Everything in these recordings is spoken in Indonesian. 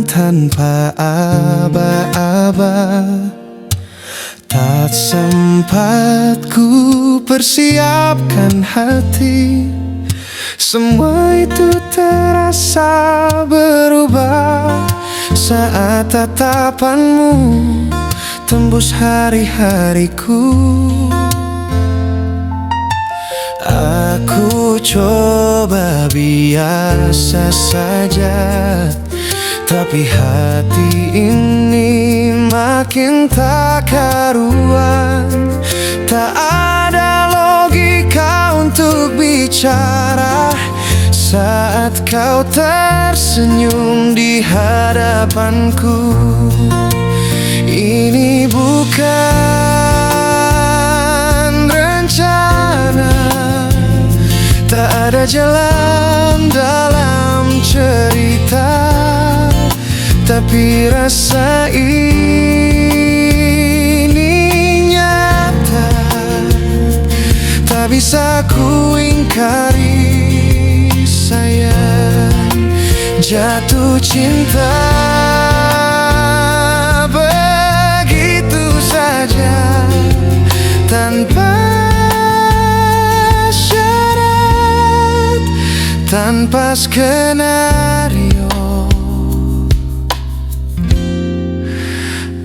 tanpa aba-aba. Tak sempat ku persiapkan hati, semua itu terasa berubah saat tatapanmu tembus hari-hariku. Aku coba biasa saja, tapi hati ini makin tak karuan. Tak ada logika untuk bicara saat kau tersenyum di hadapanku. Ini bukan rencana, tak ada jalan dalam cerita, tapi rasa ini nyata. Tak bisa ku ingkari, sayang, jatuh cinta begitu saja tanpa syarat, tanpa skenario.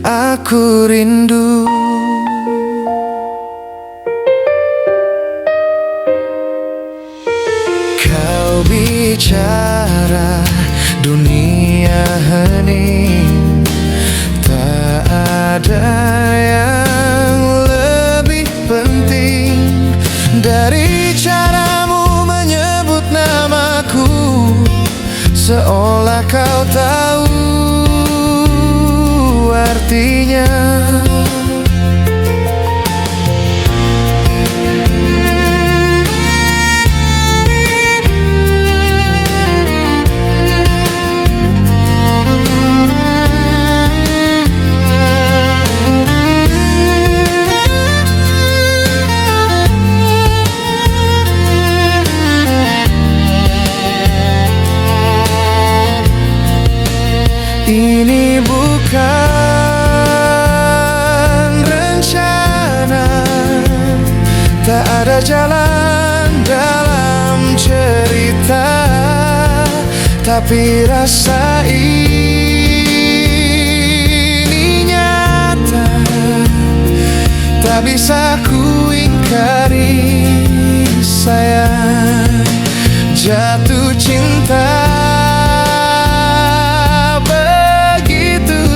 Aku rindu. Kau bicara dunia hening, tak ada yang lebih penting dari caramu menyebut namaku, seolah kau tahu artinya. Ini bukan rencana, tak ada jalan dalam cerita, tapi rasa ini nyata. Tak bisa ku ingkari, sayang, jatuh cinta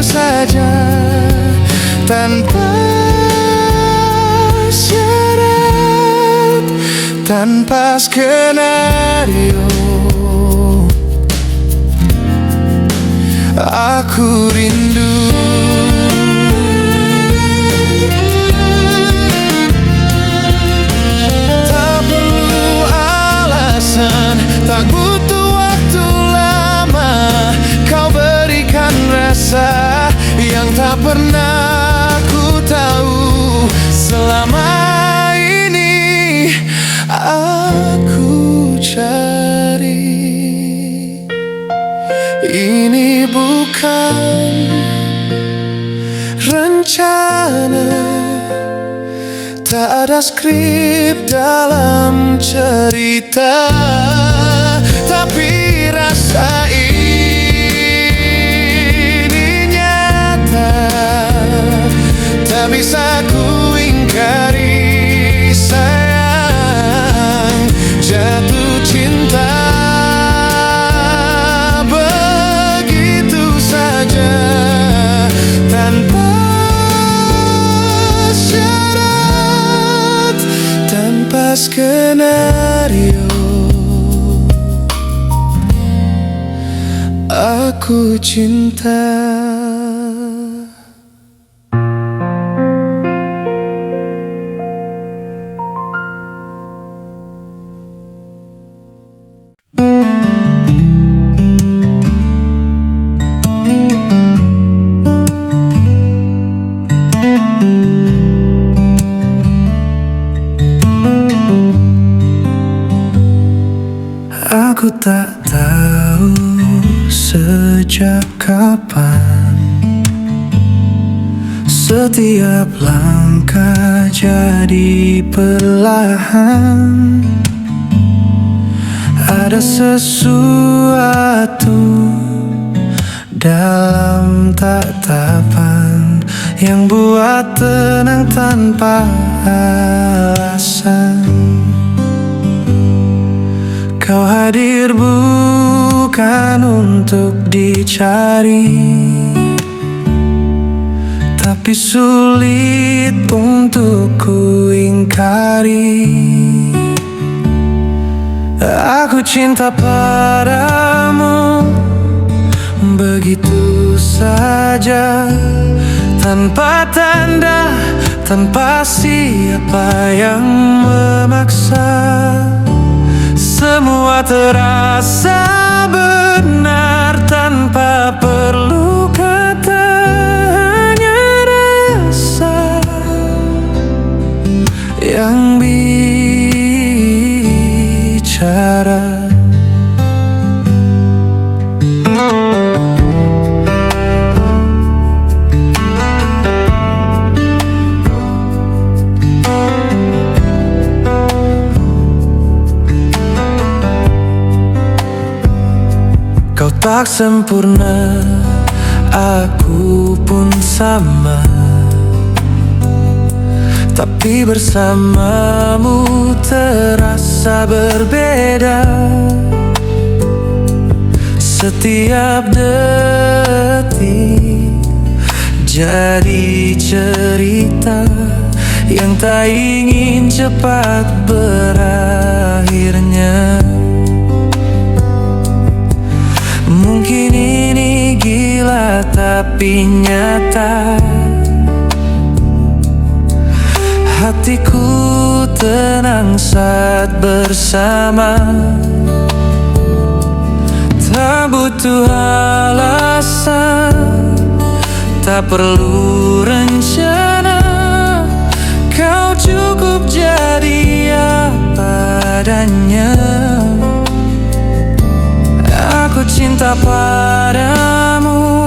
saja tanpa syarat, tanpa skenario. Aku rindu. Tak perlu alasan, tak butuh waktu lama. Kau berikan rasa yang tak pernah ku tahu selama ini aku cari. Ini bukan rencana, tak ada skrip dalam cerita, tapi rasa tak bisa ku ingkari, sayang, jatuh cinta begitu saja tanpa syarat, tanpa skenario. Aku cinta. Aku tak tahu sejauh sejak kapan setiap langkah jadi perlahan. Ada sesuatu dalam tatapan yang buat tenang tanpa alasan. Kau hadir bukan untuk dicari, tapi sulit untuk ku ingkari. Aku cinta padamu begitu saja, tanpa tanda, tanpa siapa yang memaksa. Semua terasa benar tanpa perlu kata, hanya rasa yang bicara. Kau tak sempurna, aku pun sama, tapi bersamamu terasa berbeda. Setiap detik jadi cerita yang tak ingin cepat berakhirnya. Mungkin ini gila tapi nyata. Hatiku tenang saat bersama, tak butuh alasan, tak perlu rencana. Kau cukup jadi apa adanya. Aku cinta padamu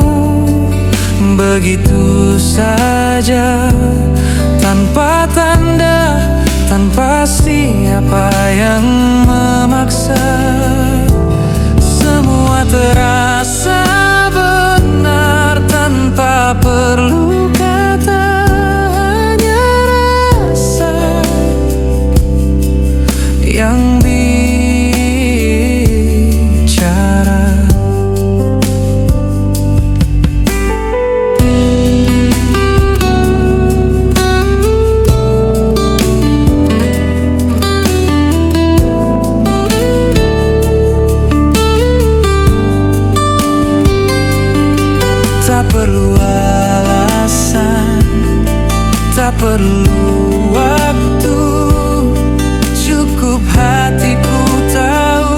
begitu saja, tanpa tanda, tanpa siapa yang memaksa. Semua terasa benar tanpa perlu kata, hanya rasa yang tak perlu alasan, tak perlu waktu, cukup hatiku tahu.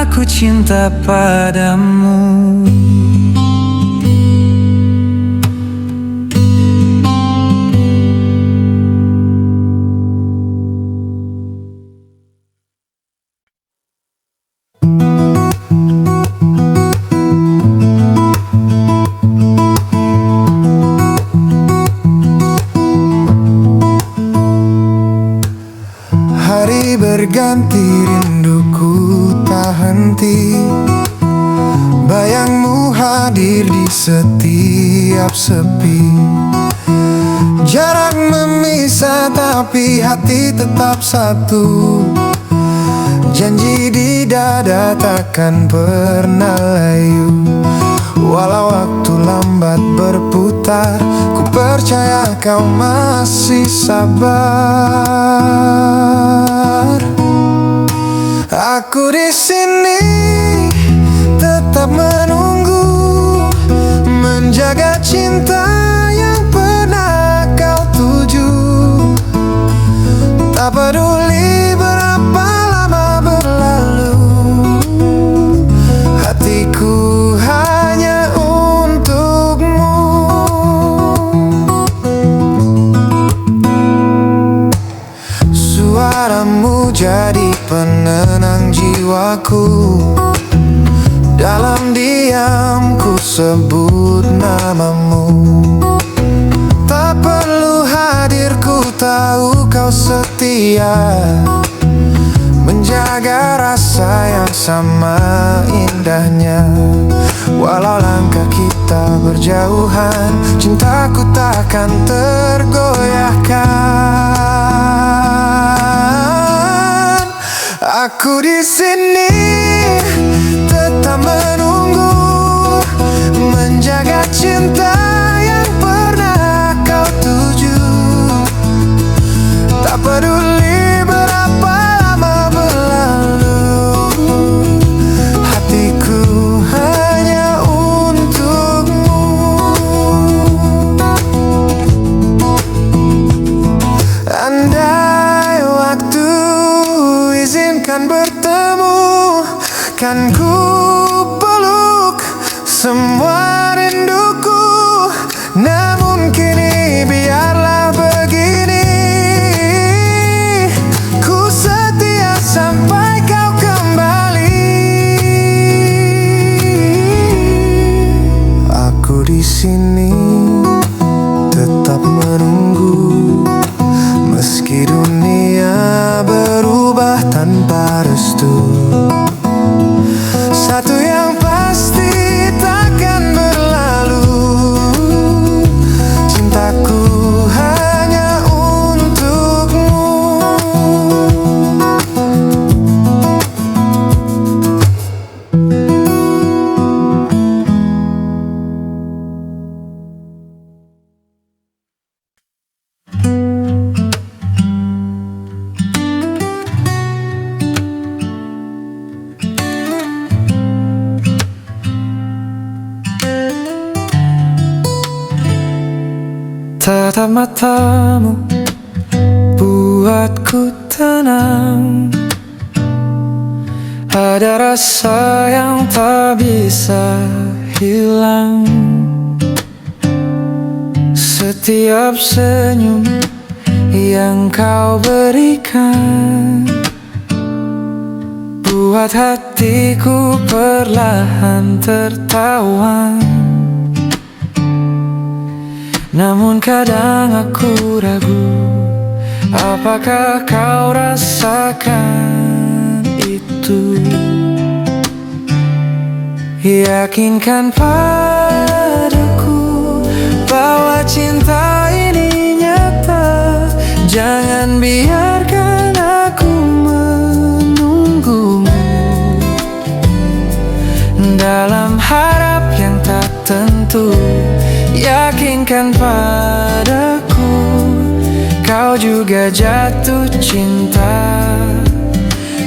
Aku cinta padamu. Hari berganti, rinduku tak henti. Bayangmu hadir di setiap sepi. Jarak memisah tapi hati tetap satu. Janji di dada takkan pernah layu. Walau waktu lambat berputar, ku percaya kau masih sabar. Aku di sini tetap menunggu, menjaga cinta yang pernah kau tuju. Tak peduli berapa lama berlalu, hatiku hanya untukmu. Suaramu jauh menjadi penenang jiwaku. Dalam diam ku sebut namamu. Tak perlu hadir, ku tahu kau setia, menjaga rasa yang sama indahnya. Walau langkah kita berjauhan, cintaku takkan tergoyahkan. Aku di sini tetap menunggu, menjaga cinta yang pernah kau tuju. Tak peduli berapa lama berlalu, hatiku hanya untukmu. Andai waktu izinkan bertemu, kan ku peluk semua rinduku. Namun kini biarlah begini, ku setia sampai kau kembali. Aku di sini tetap menunggu, meski dunia berubah tanpa restu. Satu yang pasti takkan berlalu, cintaku hanya untukmu. Tatap matamu buatku tenang. Ada rasa yang tak bisa hilang. Setiap senyum yang kau berikan buat hatiku perlahan tertawan. Namun kadang aku ragu, apakah kau rasakan itu? Yakinkan padaku bahwa cinta ini nyata. Jangan biarkan aku menunggumu dalam harap yang tak tentu. Yakinkan padaku, kau juga jatuh cinta,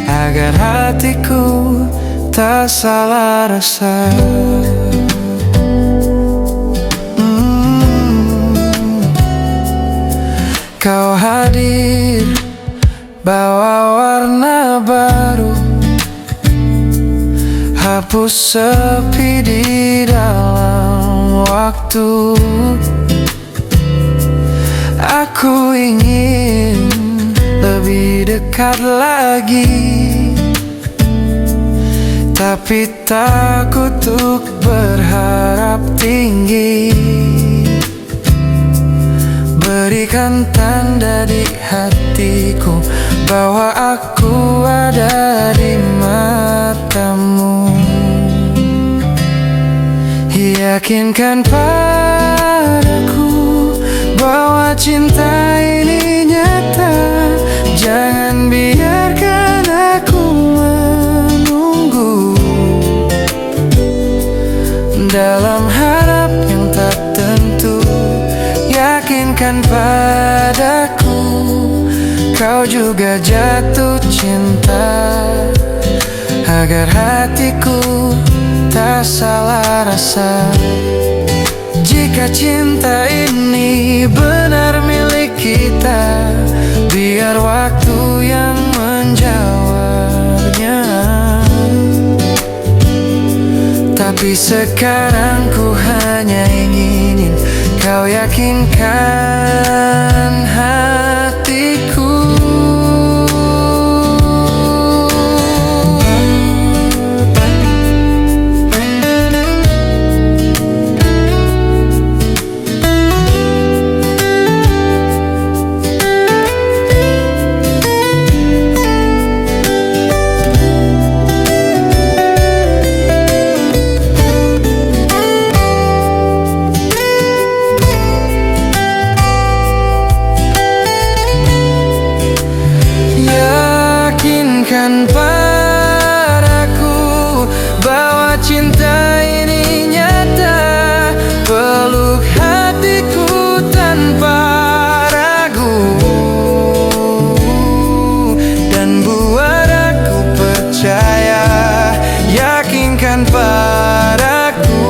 agar hatiku tak salah rasa. Kau hadir bawa warna baru, hapus sepi di dalam waktu. Aku ingin lebih dekat lagi, tapi takut untuk berharap tinggi. Berikan tanda di hatiku bahwa aku ada di matamu. Yakinkan padaku bahwa cinta ini nyata. Jangan biarkan aku menunggu dalam harap yang tak tentu. Yakinkan padaku, kau juga jatuh cinta, agar hatiku tak salah rasa. Jika cinta ini benar milik kita, biar waktu yang menjawabnya. Tapi sekarang ku hanya ingin kau yakinkan hatiku. cinta ini nyata, peluk hatiku tanpa ragu, dan buat aku percaya. Yakinkan padaku,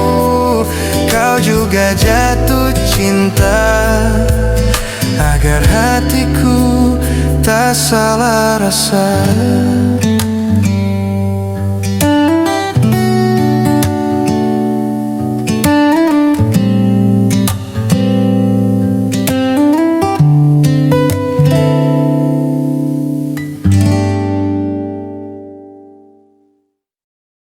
kau juga jatuh cinta, agar hatiku tak salah rasa.